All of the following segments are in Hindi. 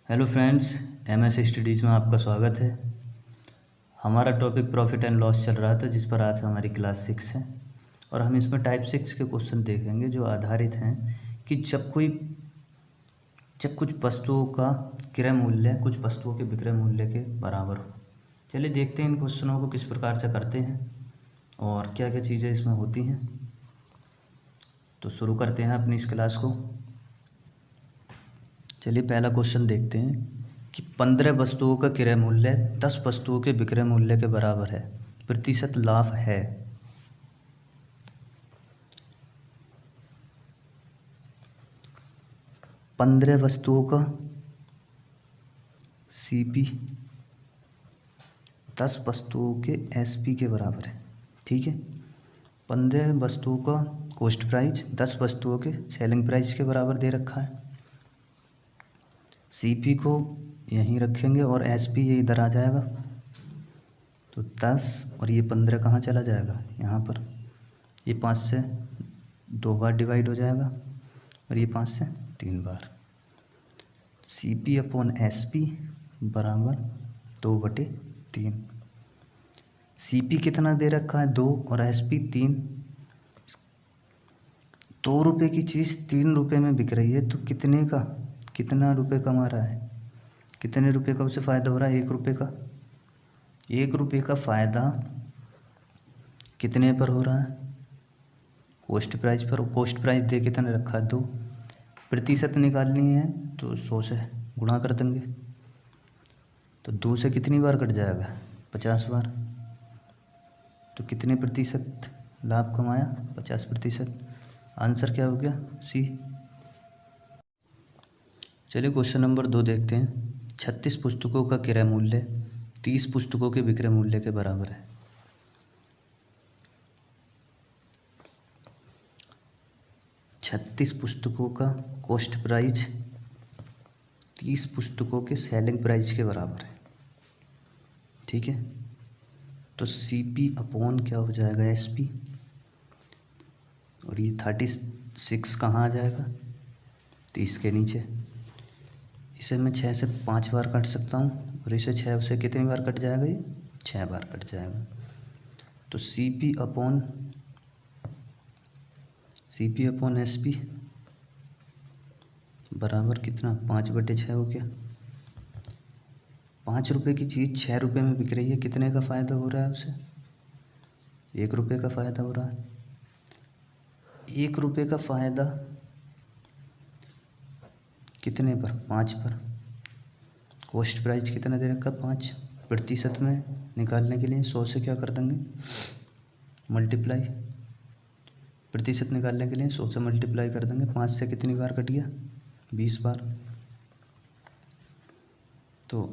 हेलो फ्रेंड्स, एमएस स्टडीज़ में आपका स्वागत है। हमारा टॉपिक प्रॉफिट एंड लॉस चल रहा था, जिस पर आज हमारी क्लास 6 है और हम इसमें टाइप 6 के क्वेश्चन देखेंगे जो आधारित हैं कि जब कुछ वस्तुओं का क्रय मूल्य कुछ वस्तुओं के विक्रय मूल्य के बराबर हो। चलिए देखते हैं इन क्वेश्चनों को किस प्रकार से करते हैं और क्या क्या चीज़ें इसमें होती हैं। तो शुरू करते हैं अपनी इस क्लास को। चलिए पहला क्वेश्चन देखते हैं कि 15 वस्तुओं का क्रय मूल्य 10 वस्तुओं के विक्रय मूल्य के बराबर है, प्रतिशत लाभ है। पंद्रह वस्तुओं का सीपी 10 वस्तुओं के एसपी के बराबर है। ठीक है, 15 वस्तुओं का कॉस्ट प्राइस 10 वस्तुओं के सेलिंग प्राइस के बराबर दे रखा है। सीपी को यहीं रखेंगे और एसपी ये इधर आ जाएगा, तो 10 और ये 15 कहाँ चला जाएगा, यहाँ पर। ये 5 से 2 बार डिवाइड हो जाएगा और ये 5 से 3 बार। सीपी अपॉन एसपी बराबर 2/3। सीपी कितना दे रखा है, 2 और एसपी 3। 2 रुपये की चीज़ 3 रुपये में बिक रही है, तो कितना रुपये कमा रहा है, कितने रुपये का उसे फ़ायदा हो रहा है, 1 रुपये का। 1 रुपये का फ़ायदा कितने पर हो रहा है, कॉस्ट प्राइस पर। कॉस्ट प्राइस दे कितने रखा है, 2। प्रतिशत निकालनी है तो 100 से गुणा कर देंगे, तो 2 से कितनी बार कट जाएगा, 50 बार। तो कितने प्रतिशत लाभ कमाया, 50%। आंसर क्या हो गया, सी। चलिए क्वेश्चन नंबर 2 देखते हैं। 36 पुस्तकों का क्रय मूल्य 30 पुस्तकों के विक्रय मूल्य के बराबर है। छत्तीस पुस्तकों का कॉस्ट प्राइस 30 पुस्तकों के सेलिंग प्राइस के बराबर है। ठीक है, तो सीपी अपॉन क्या हो जाएगा, एसपी, और ये 36 कहाँ आ जाएगा, 30 के नीचे। इसे मैं 6 से 5 बार काट सकता हूँ और इसे 6 से कितनी बार कट जाएगा, ये 6 बार कट जाएगा। तो सीपी अपॉन एसपी बराबर कितना, 5/6 हो गया। 5 रुपये की चीज़ 6 रुपये में बिक रही है, कितने का फ़ायदा हो रहा है उसे, 1 रुपये का फ़ायदा हो रहा है। 1 रुपये का फ़ायदा कितने पर, 5 पर। कॉस्ट प्राइस कितना दे रखा, 5। प्रतिशत में निकालने के लिए 100 से क्या कर देंगे, मल्टीप्लाई। प्रतिशत निकालने के लिए 100 से मल्टीप्लाई कर देंगे। 5 से कितनी बार कट गया, 20 बार। तो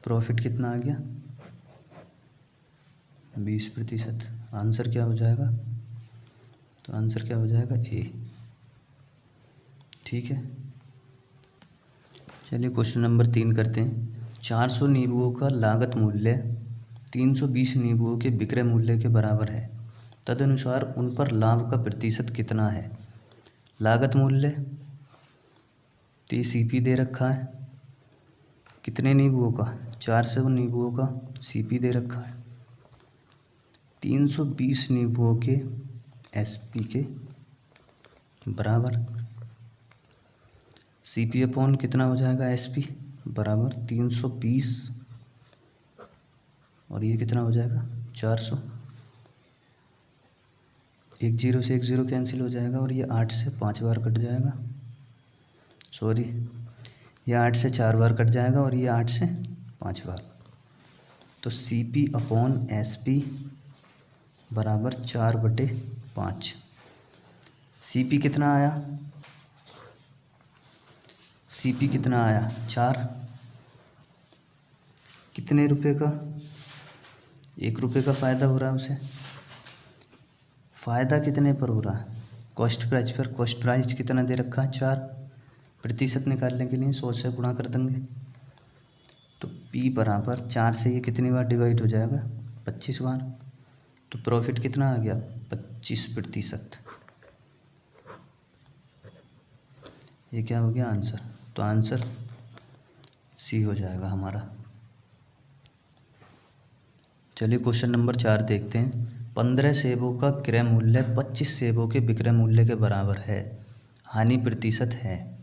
प्रॉफिट कितना आ गया, 20%। आंसर क्या हो जाएगा, तो आंसर क्या हो जाएगा, ए। ठीक है, चलिए क्वेश्चन नंबर 3 करते हैं। 400 नींबुओं का लागत मूल्य 320 नींबुओं के विक्रय मूल्य के बराबर है, तदनुसार उन पर लाभ का प्रतिशत कितना है। लागत मूल्य तो सीपी दे रखा है, कितने नींबुओं का, 400 नींबुओं का सीपी दे रखा है। 320 नींबुओं के एसपी के बराबर। सीपी अपॉन कितना हो जाएगा, एसपी बराबर 320 और ये कितना हो जाएगा, 400। 1 0 से 1 0 कैंसिल हो जाएगा और ये 8 से 5 बार कट जाएगा। सॉरी, ये 8 से 4 बार कट जाएगा और ये 8 से 5 बार। तो सीपी अपॉन एसपी बराबर 4/5। सीपी कितना आया, सीपी कितना आया, 4। कितने रुपए का, 1 रुपये का फ़ायदा हो रहा है उसे। फ़ायदा कितने पर हो रहा है, कॉस्ट प्राइस पर। कॉस्ट प्राइस कितना दे रखा है, 4। प्रतिशत निकालने के लिए 100 से गुणा कर देंगे, तो पी बराबर 4 से ये कितनी बार डिवाइड हो जाएगा, 25 बार। तो प्रॉफिट कितना आ गया, 25%। ये क्या हो गया आंसर, तो आंसर सी हो जाएगा हमारा। चलिए क्वेश्चन नंबर 4 देखते हैं। 15 सेबों का क्रय मूल्य 25 सेबों के विक्रय मूल्य के बराबर है, हानि प्रतिशत है।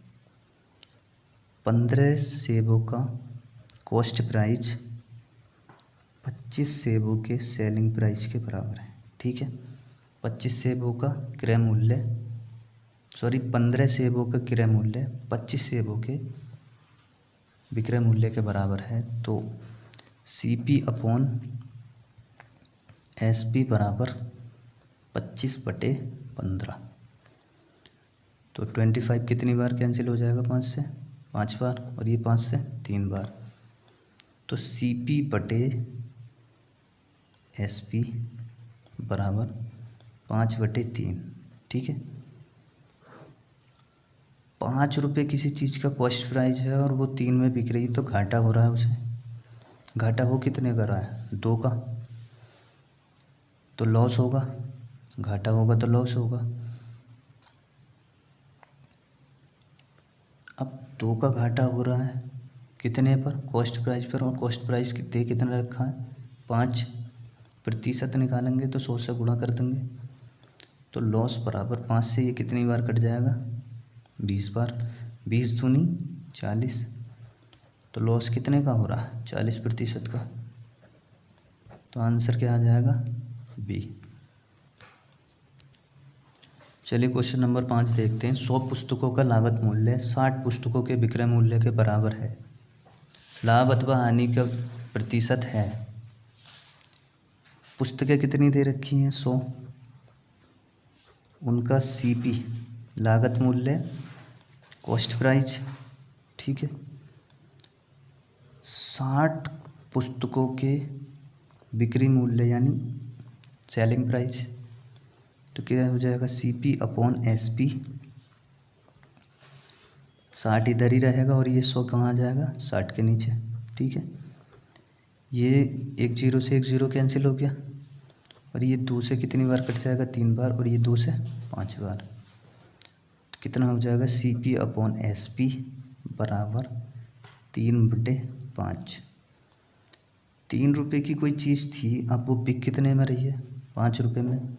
15 सेबों का कॉस्ट प्राइस 25 सेबों के सेलिंग प्राइस के बराबर है, ठीक है। 25 सेबों का क्रय मूल्य 15 सेबों का क्रय मूल्य 25 सेबों के विक्रय मूल्य के बराबर है, तो CP अपॉन SP बराबर 25/15। तो 25 कितनी बार कैंसिल हो जाएगा, 5 से 5 बार, और ये 5 से 3 बार। तो CP/SP बराबर 5/3, ठीक है। 5 रुपये किसी चीज़ का कॉस्ट प्राइस है और वो 3 में बिक रही, तो घाटा हो रहा है उसे। घाटा हो कितने का रहा है, 2 का, तो लॉस होगा। घाटा होगा तो लॉस होगा। अब 2 का घाटा हो रहा है कितने पर, कॉस्ट प्राइस पर, और कॉस्ट प्राइस दे कितना रखा है 5%। निकालेंगे तो 100 से गुणा कर देंगे, तो लॉस बराबर 5 से ये कितनी बार कट जाएगा, 20 बार। 20 दूनी 40, तो लॉस कितने का हो रहा है, 40% का। तो आंसर क्या आ जाएगा, बी। चलिए क्वेश्चन नंबर 5 देखते हैं। 100 पुस्तकों का लागत मूल्य 60 पुस्तकों के विक्रय मूल्य के बराबर है, लाभ अथवा हानि का प्रतिशत है। पुस्तकें कितनी दे रखी हैं, 100, उनका CP लागत मूल्य कॉस्ट प्राइस, ठीक है। 60 पुस्तकों के बिक्री मूल्य यानी सेलिंग प्राइस, तो क्या हो जाएगा, CP अपॉन SP। 60 इधर ही रहेगा और ये 100 कहाँ आ जाएगा, 60 के नीचे, ठीक है। ये 1 0 से 1 0 कैंसिल हो गया, और ये 2 से कितनी बार कट जाएगा, 3 बार, और ये 2 से 5 बार। तो कितना हो जाएगा, CP अपॉन SP बराबर 3/5। 3 रुपये की कोई चीज़ थी, अब वो बिक कितने में रही है, 5 रुपये में,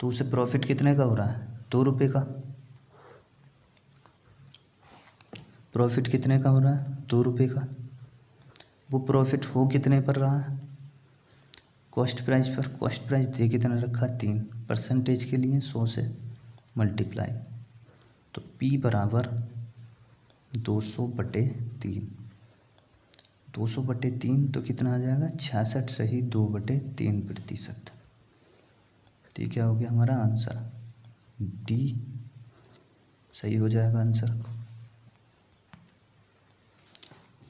तो उसे प्रॉफिट कितने का हो रहा है, 2 रुपये का। प्रॉफिट कितने का हो रहा है, 2 रुपये का। वो प्रॉफिट हो कितने पर रहा है, कॉस्ट प्राइस पर। कॉस्ट प्राइस दे कितना रखा, 3, परसेंटेज के लिए 100 से मल्टीप्लाई, तो P बराबर 200/3। 200/3 तो कितना आ जाएगा, 66 सही 2/3%। तो ये क्या हो गया हमारा आंसर, D सही हो जाएगा आंसर।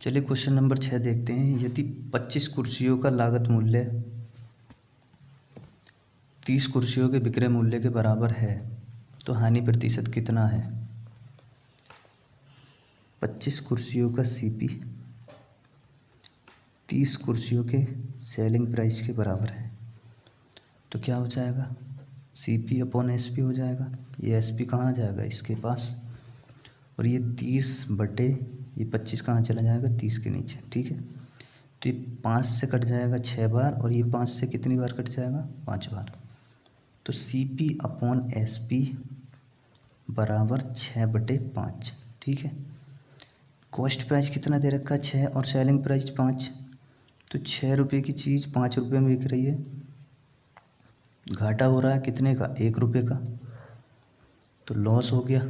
चलिए क्वेश्चन नंबर 6 देखते हैं। यदि 25 कुर्सियों का लागत मूल्य 30 कुर्सियों के विक्रय मूल्य के बराबर है, तो हानि प्रतिशत कितना है। 25 कुर्सियों का CP 30 कुर्सियों के सेलिंग प्राइस के बराबर है, तो क्या हो जाएगा, CP अपॉन SP हो जाएगा। ये SP कहाँ आ जाएगा, इसके पास, और ये 30/25 कहाँ चला जाएगा, 30 के नीचे, ठीक है। तो ये 5 से कट जाएगा 6 बार, और ये 5 से कितनी बार कट जाएगा, 5 बार। तो CP अपॉन SP बराबर 6/5, ठीक है। कॉस्ट प्राइस कितना दे रखा है, 6, और सेलिंग प्राइस 5, तो 6 रुपये की चीज़ 5 रुपये में बिक रही है। घाटा हो रहा है कितने का, 1 रुपये का, तो लॉस हो गया।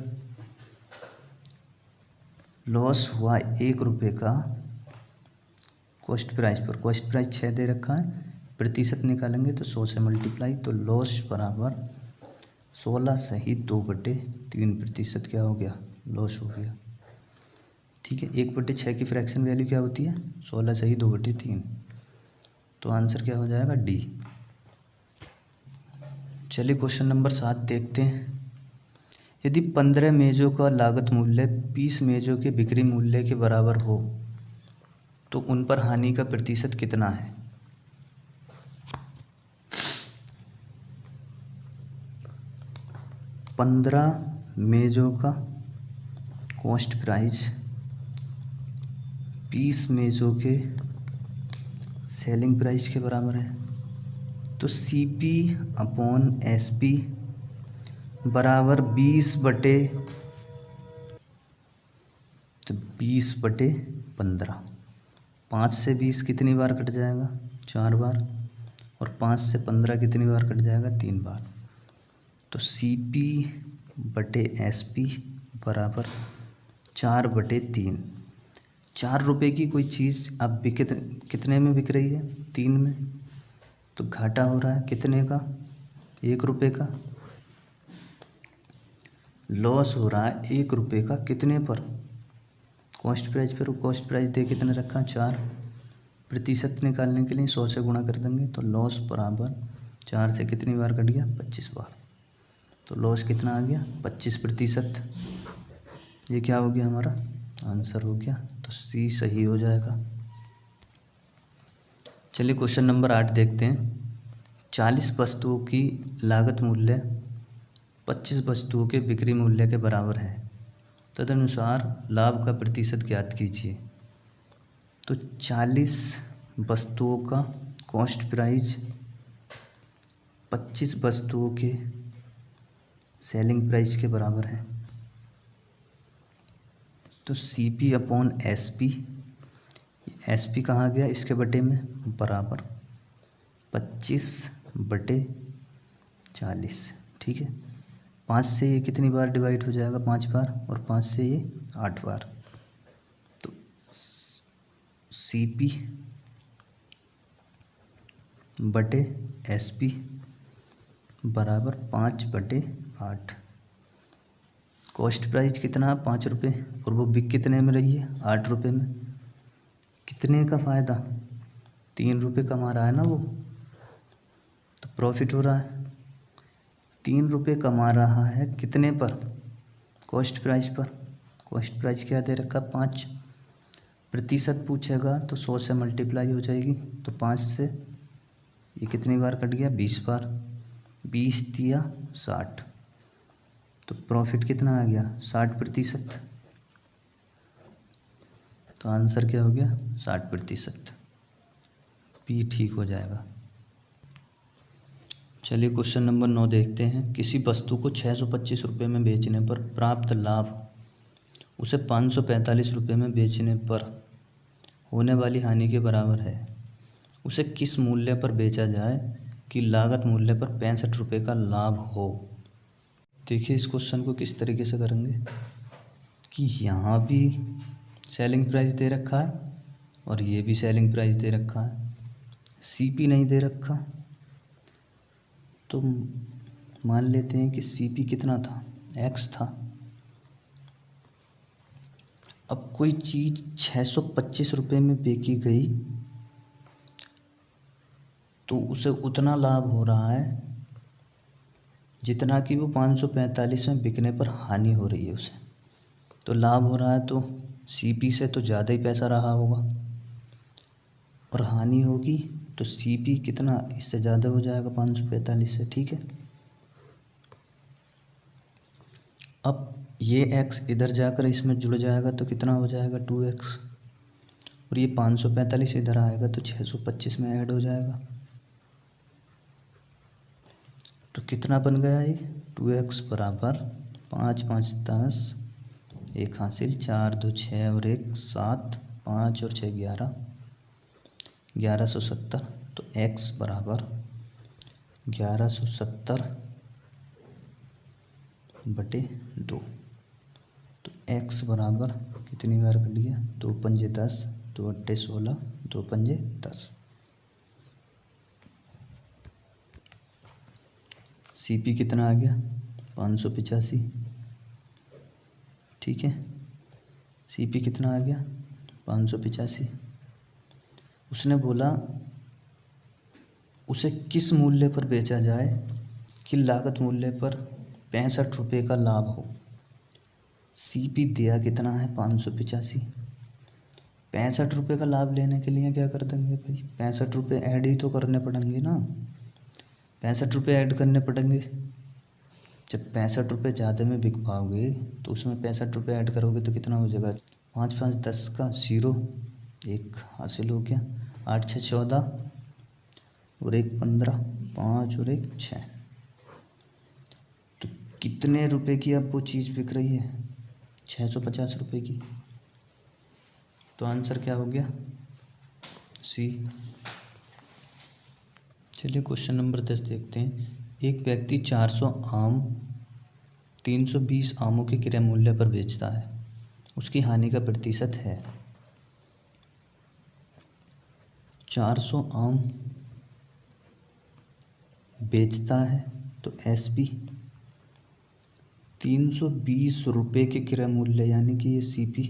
लॉस हुआ 1 रुपये का कॉस्ट प्राइस पर। कॉस्ट प्राइस 6 दे रखा है, प्रतिशत निकालेंगे तो 100 से मल्टीप्लाई, तो लॉस बराबर 16 सही 2/3% क्या हो गया, लॉस हो गया, ठीक है। 1/6 की फ्रैक्शन वैल्यू क्या होती है, 16 सही 2/3, तो आंसर क्या हो जाएगा, D। चलिए क्वेश्चन नंबर 7 देखते हैं। यदि 15 मेज़ों का लागत मूल्य 20 मेज़ों के बिक्री मूल्य के बराबर हो, तो उन पर हानि का प्रतिशत कितना है। 15 मेज़ों का कॉस्ट प्राइस पीस मेज़ों के सेलिंग प्राइस के बराबर है। तो CP अपॉन SP बराबर 20/15। 5 से 20 कितनी बार कट जाएगा? 4 बार। और 5 से 15 कितनी बार कट जाएगा? 3 बार। तो CP/SP बराबर 4/3। 4 रुपये की कोई चीज़ अब कितने में बिक रही है? 3 में। तो घाटा हो रहा है कितने का? 1 रुपये का। लॉस हो रहा है 1 रुपये का कितने पर? कॉस्ट प्राइस पर। कॉस्ट प्राइस दे कितने रखा? 4%। निकालने के लिए 100 से गुणा कर देंगे। तो लॉस बराबर 4 से कितनी बार कट गया? 25 बार। तो लॉस कितना आ गया? 25%। ये क्या हो गया? हमारा आंसर हो गया। तो C सही हो जाएगा। चलिए क्वेश्चन नंबर 8 देखते हैं। 40 वस्तुओं की लागत मूल्य 25 वस्तुओं के बिक्री मूल्य के बराबर है। तदनुसार लाभ का प्रतिशत ज्ञात कीजिए। तो 40 वस्तुओं का कॉस्ट प्राइस 25 वस्तुओं के सेलिंग प्राइस के बराबर है। तो CP अपॉन SP, SP कहाँ गया? इसके बटे में, बराबर 25/40। ठीक है। 5 से ये कितनी बार डिवाइड हो जाएगा? 5 बार। और 5 से ये 8 बार। तो CP/SP बराबर 5/8। कॉस्ट प्राइस कितना? 5 रुपये। और वो बिक कितने में रही है? 8 रुपये में। कितने का फ़ायदा? 3 रुपये कमा रहा है ना वो, तो प्रॉफिट हो रहा है। 3 रुपये कमा रहा है कितने पर? कॉस्ट प्राइस पर। कॉस्ट प्राइस क्या दे रखा? 5% पूछेगा तो 100 से मल्टीप्लाई हो जाएगी। तो 5 से ये कितनी बार कट गया? 20 बार। 20 दिया 60। तो प्रॉफिट कितना आ गया? 60%। तो आंसर क्या हो गया? 60%। P ठीक हो जाएगा। चलिए क्वेश्चन नंबर 9 देखते हैं। किसी वस्तु को 625 रुपये में बेचने पर प्राप्त लाभ उसे 545 रुपये में बेचने पर होने वाली हानि के बराबर है। उसे किस मूल्य पर बेचा जाए कि लागत मूल्य पर 65 रुपये का लाभ हो? देखिए इस क्वेश्चन को किस तरीके से करेंगे कि यहाँ भी सेलिंग प्राइस दे रखा है और ये भी सेलिंग प्राइस दे रखा है। CP नहीं दे रखा, तो मान लेते हैं कि CP कितना था? X था। अब कोई चीज़ 625 रुपये में बेची गई तो उसे उतना लाभ हो रहा है जितना कि वो 545 में बिकने पर हानि हो रही है उसे। तो लाभ हो रहा है तो CP से तो ज़्यादा ही पैसा रहा होगा, और हानि होगी तो CP कितना? इससे ज़्यादा हो जाएगा 545 से। ठीक है। अब ये X इधर जाकर इसमें जुड़ जाएगा तो कितना हो जाएगा? 2X। और ये 545 इधर आएगा तो 625 में ऐड हो जाएगा। तो कितना बन गया ये? 2X बराबर 5 5 10, 1 हासिल, 4 2 6 और 1 7, 5 और 6 11, 1170। तो X बराबर 1170/2। तो X बराबर कितनी बार कट गया? 2 पंजे 10, 2 अट्ठे 16, 2 पंजे 10। CP कितना आ गया? 585। ठीक है। CP कितना आ गया? 585। उसने बोला उसे किस मूल्य पर बेचा जाए कि लागत मूल्य पर 65 रुपये का लाभ हो। CP दिया कितना है? 585। 65 रुपये का लाभ लेने के लिए क्या कर देंगे भाई? 65 रुपये ऐड ही तो करने पड़ेंगे ना। 65 रुपये ऐड करने पड़ेंगे जब 65 रुपये ज़्यादा में बिक पाओगे तो उसमें 65 रुपये ऐड करोगे तो कितना हो जाएगा? 5 5 10 का 0, 1 हासिल हो गया। 8 6 14 और 1 15, 5 और 1 6। तो कितने रुपए की अब वो चीज़ बिक रही है? 650 रुपये की। तो आंसर क्या हो गया? सी। चलिए क्वेश्चन नंबर 10 देखते हैं। एक व्यक्ति 400 आम 320 आमों के क्रय मूल्य पर बेचता है, उसकी हानि का प्रतिशत है। 400 आम बेचता है तो एसपी 320 रुपये के क्रय मूल्य यानी कि ये सीपी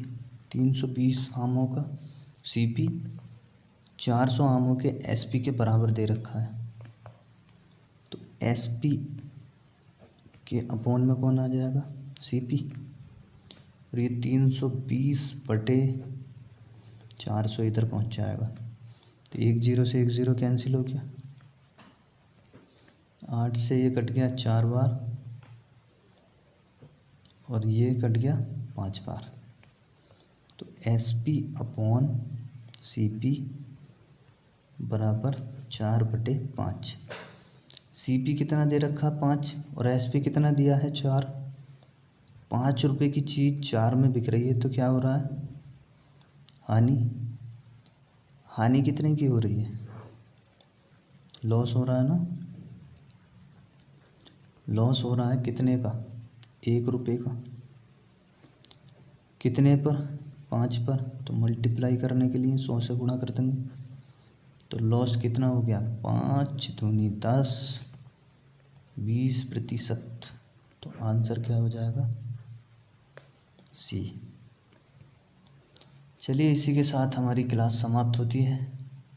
320 आमों का सीपी 400 आमों के एसपी के बराबर दे रखा है। तो एसपी के अपॉन में कौन आ जाएगा? सीपी। और ये 320 बटे 400 इधर पहुंच जाएगा। तो 1 0 से 1 0 कैंसिल हो गया। 8 से ये कट गया 4 बार और ये कट गया 5 बार। तो S P upon C P बराबर 4/5। सी पी कितना दे रखा? 5 और एस पी कितना दिया है? 4। 5 रुपये की चीज़ 4 में बिक रही है तो क्या हो रहा है? हानि। हानि कितने की हो रही है? लॉस हो रहा है ना। लॉस हो रहा है कितने का? 1 रुपये का। कितने पर? 5 पर। तो मल्टीप्लाई करने के लिए 100 से गुणा कर देंगे। तो लॉस कितना हो गया? 5 दूनी 10, 20%। तो आंसर क्या हो जाएगा? सी। चलिए इसी के साथ हमारी क्लास समाप्त होती है।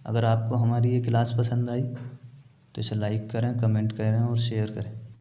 अगर आपको हमारी ये क्लास पसंद आई तो इसे लाइक करें, कमेंट करें और शेयर करें।